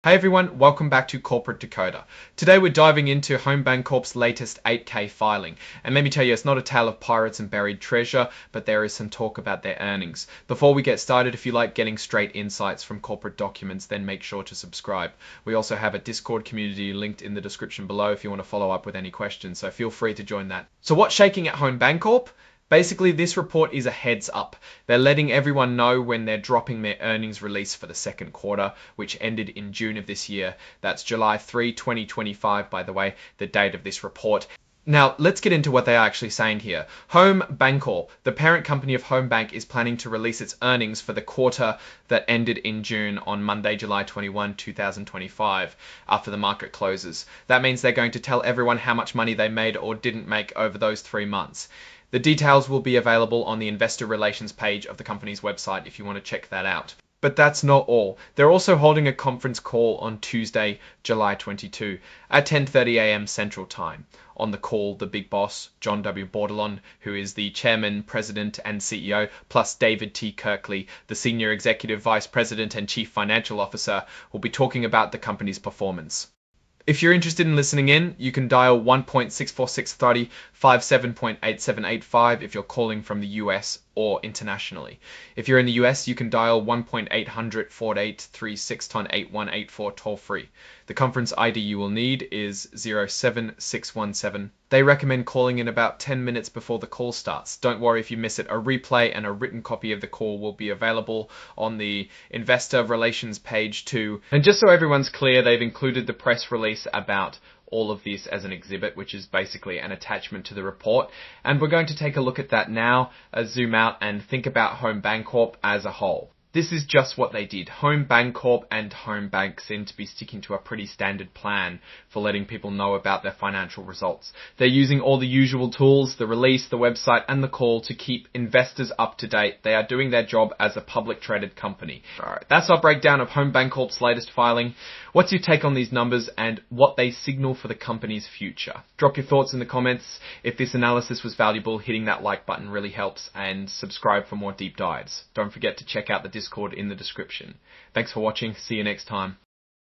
Hey everyone, welcome back to Corporate Decoder. Today we're diving into Home Bancorp's latest 8K filing. And let me tell you, it's not a tale of pirates and buried treasure, but there is some talk about their earnings. Before we get started, if you like getting straight insights from corporate documents, then make sure to subscribe. We also have a Discord community linked in the description below if you want to follow up with any questions, so feel free to join that. So what's shaking at Home Bancorp? Basically, this report is a heads up. They're letting everyone know when they're dropping their earnings release for the second quarter, which ended in June of this year. That's July 3, 2025, by the way, the date of this report. Now, let's get into what they are actually saying here. Home Bancorp, the parent company of Home Bank, is planning to release its earnings for the quarter that ended in June on Monday, July 21, 2025, after the market closes. That means they're going to tell everyone how much money they made or didn't make over those 3 months. The details will be available on the investor relations page of the company's website if you want to check that out. But that's not all. They're also holding a conference call on Tuesday, July 22 at 10:30 a.m. Central Time. On the call, the big boss, John W. Bordelon, who is the chairman, president, and CEO, plus David T. Kirkley, the senior executive vice president and chief financial officer, will be talking about the company's performance. If you're interested in listening in, you can dial 1.64630 57.8785 if you're calling from the US or internationally. If you're in the US, you can dial 1.800 4836 8184 toll free. The conference ID you will need is 07617. They recommend calling in about 10 minutes before the call starts. Don't worry if you miss it. A replay and a written copy of the call will be available on the investor relations page too. And just so everyone's clear, they've included the press release about all of this as an exhibit, which is basically an attachment to the report. And we're going to take a look at that now, zoom out and think about Home Bancorp as a whole. This is just what they did. Home Bancorp and Home Bank seem to be sticking to a pretty standard plan for letting people know about their financial results. They're using all the usual tools, the release, the website, and the call to keep investors up to date. They are doing their job as a public traded company. Alright, that's our breakdown of Home Bancorp's latest filing. What's your take on these numbers and what they signal for the company's future? Drop your thoughts in the comments. If this analysis was valuable, hitting that like button really helps, and subscribe for more deep dives. Don't forget to check out the Discord in the description. Thanks for watching. See you next time.